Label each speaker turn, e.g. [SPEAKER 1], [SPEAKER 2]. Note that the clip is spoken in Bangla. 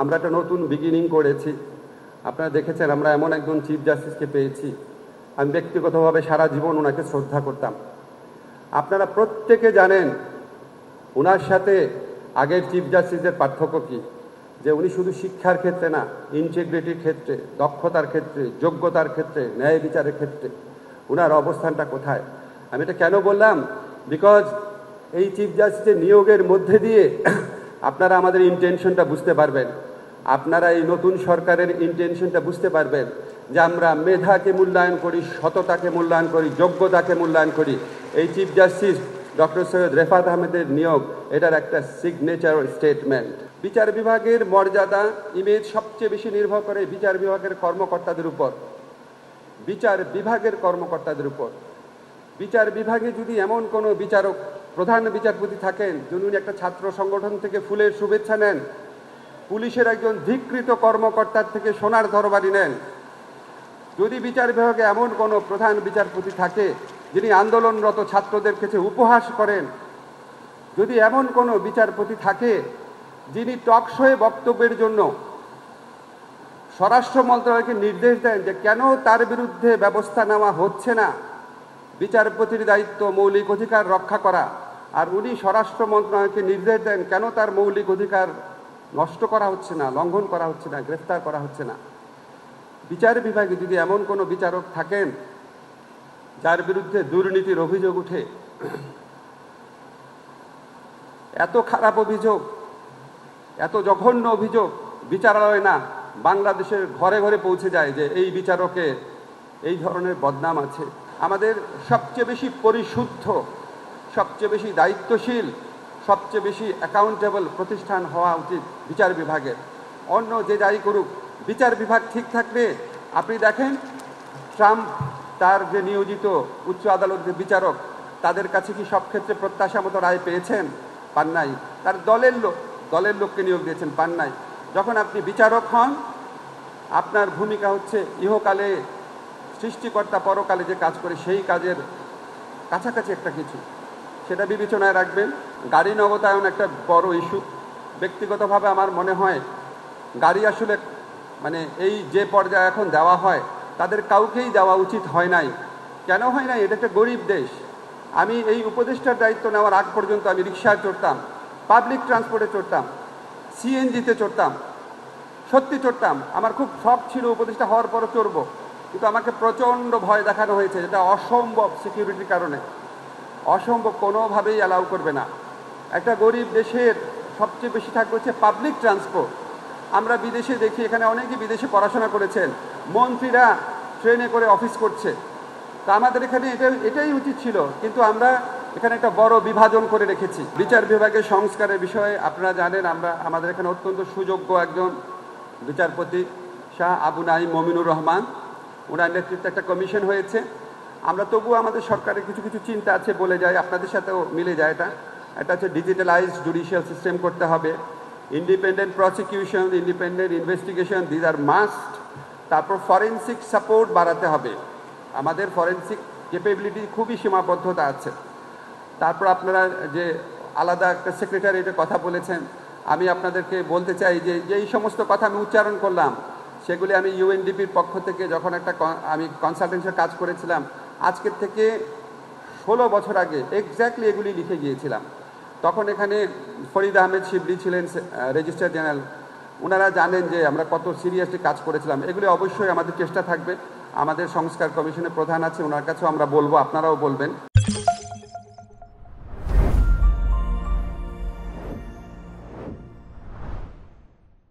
[SPEAKER 1] আমরা একটা নতুন বিগিনিং করেছি। আপনারা দেখেছেন আমরা এমন একজন চিফ জাস্টিসকে পেয়েছি, আমি ব্যক্তিগতভাবে সারা জীবন ওনাকে শ্রদ্ধা করতাম। আপনারা প্রত্যেকে জানেন ওনার সাথে আগের চিফ জাস্টিসের পার্থক্য কী, যে উনি শুধু শিক্ষার ক্ষেত্রে না, ইন্টিগ্রিটির ক্ষেত্রে, দক্ষতার ক্ষেত্রে, যোগ্যতার ক্ষেত্রে, ন্যায় বিচারের ক্ষেত্রে ওনার অবস্থানটা কোথায়। আমি এটা কেন বললাম, বিকজ এই চিফ জাস্টিসের নিয়োগের মধ্যে দিয়ে আপনারা আমাদের ইন্টেনশনটা বুঝতে পারবেন, আপনারা এই নতুন সরকারের ইন্টেনশনটা বুঝতে পারবেন যে আমরা মেধাকে মূল্যায়ন করি, সততাকে মূল্যায়ন করি, যোগ্যতাকে মূল্যায়ন করি। এই chief justice doctor Syed Refaat আহমেদের নিয়োগ এটার একটা সিগনেচার স্টেটমেন্ট। বিচার বিভাগের মর্যাদা, ইমেজ সবচেয়ে বেশি নির্ভর করে বিচার বিভাগের কর্মকর্তাদের উপর, বিচার বিভাগের কর্মকর্তাদের উপর। বিচার বিভাগে যদি এমন কোনো বিচারক, প্রধান বিচারপতি থাকেন যিনি একটা ছাত্র সংগঠন থেকে ফুলের শুভেচ্ছা নেন, পুলিশের একজন ধিকৃত কর্মকর্তার থেকে সোনার তরবারি নেন, যদি বিচার বিভাগে এমন কোনো প্রধান বিচারপতি থাকে যিনি আন্দোলনরত ছাত্রদের কাছে উপহাস করেন, যদি এমন কোনো বিচারপতি থাকে যিনি টকশোয়ে বক্তব্যের জন্য স্বরাষ্ট্র মন্ত্রণালয়কে নির্দেশ দেন যে কেন তার বিরুদ্ধে ব্যবস্থা নেওয়া হচ্ছে না, বিচারপতির দায়িত্ব মৌলিক অধিকার রক্ষা করা, আর উনি স্বরাষ্ট্র মন্ত্রণালয়কে নির্দেশ দেন কেন তার মৌলিক অধিকার নষ্ট করা হচ্ছে না, লঙ্ঘন করা হচ্ছে না, গ্রেফতার করা হচ্ছে না। বিচার বিভাগে যদি এমন কোনো বিচারক থাকেন যার বিরুদ্ধে দুর্নীতির অভিযোগ উঠে, এত খারাপ অভিযোগ, এত জঘন্য অভিযোগ বিচারালয় না, বাংলাদেশের ঘরে ঘরে পৌঁছে যায় যে এই বিচারকে এই ধরনের বদনাম আছে। আমাদের সবচেয়ে বেশি পরিশুদ্ধ, সবচেয়ে বেশি দায়িত্বশীল, সবচেয়ে বেশি অ্যাকাউন্টেবল প্রতিষ্ঠান হওয়া উচিত বিচার বিভাগের। অন্য যে যাই করুক, বিচার বিভাগ ঠিক থাকলে আপনি দেখেন ট্রাম্প তার যে নিয়োজিত উচ্চ আদালতের বিচারক তাদের কাছে কি সব ক্ষেত্রে প্রত্যাশা মতো রায় পেয়েছেন? পান নাই। তার দলের লোককে নিয়োগ দিয়েছেন, পান নাই। যখন আপনি বিচারক হন, আপনার ভূমিকা হচ্ছে ইহকালে সৃষ্টিকর্তা পরকালে যে কাজ করে সেই কাজের কাছাকাছি একটা কিছু, সেটা বিবেচনায় রাখবেন। গাড়ি নগদায়ন একটা বড় ইস্যু। ব্যক্তিগতভাবে আমার মনে হয় গাড়ি আসলে এই যে পর্যায়ে এখন দেওয়া হয় তাদের কাউকেই দেওয়া উচিত হয় নাই। কেন হয় নাই? এটা একটা গরিব দেশ। আমি এই উপদেষ্টার দায়িত্ব নেওয়ার আগ পর্যন্ত আমি রিক্সায় চড়তাম, পাবলিক ট্রান্সপোর্টে চড়তাম, সিএনজিতে চড়তাম, সত্যি চড়তাম। আমার খুব শখ ছিল উপদেষ্টা হওয়ার পরও চড়বো, কিন্তু আমাকে প্রচণ্ড ভয় দেখানো হয়েছে, যেটা অসম্ভব সিকিউরিটির কারণে, অসম্ভব, কোনোভাবেই অ্যালাউ করবে না। একটা গরিব দেশের সবচেয়ে বেশি থাকবে হচ্ছে পাবলিক ট্রান্সপোর্ট। আমরা বিদেশে দেখি, এখানে অনেকেই বিদেশে পড়াশোনা করেছেন, মন্ত্রীরা ট্রেনে করে অফিস করছে। তা আমাদের এখানে এটাই উচিত ছিল, কিন্তু আমরা এখানে একটা বড় বিভাজন করে রেখেছি। বিচার বিভাগের সংস্কারের বিষয়ে আপনারা জানেন, আমাদের এখানে অত্যন্ত সুযোগ্য একজন বিচারপতি শাহ আবু নাঈম মমিনুর রহমান, ওনার নেতৃত্বে একটা কমিশন হয়েছে। আমরা তবুও আমাদের সরকারের কিছু কিছু চিন্তা আছে বলে যাই, আপনাদের সাথেও মিলে যায়। এটা হচ্ছে ডিজিটালাইজড জুডিশিয়াল সিস্টেম করতে হবে, independent prosecution, independent investigation, this are must. তারপর ফরেনসিক সাপোর্ট বাড়াতে হবে, আমাদের ফরেনসিক ক্যাপাবিলিটি খুবই সীমাবদ্ধতা আছে। তারপর আপনারা যে আলাদা একটা সেক্রেটারিয়েটের কথা বলেছেন, আমি আপনাদেরকে বলতে চাই যে এই সমস্ত কথা আমি উচ্চারণ করলাম, সেগুলি আমি ইউএনডিপির পক্ষ থেকে যখন আমি কনসালটেন্সির কাজ করেছিলাম, আজকের থেকে 16 বছর আগে এক্স্যাক্টলি এগুলি লিখে গিয়েছিলাম। তখন এখানে ফরিদ আহমেদ শিবলি ছিলেন রেজিস্ট্রার জেনারেল, ওনারা জানেন যে আমরা কত সিরিয়াসলি কাজ করেছিলাম। এগুলি অবশ্যই আমাদের চেষ্টা থাকবে। আমাদের সংস্কার কমিশনের প্রধান আছে, ওনার কাছেও আমরা বলবো, আপনারাও বলবেন।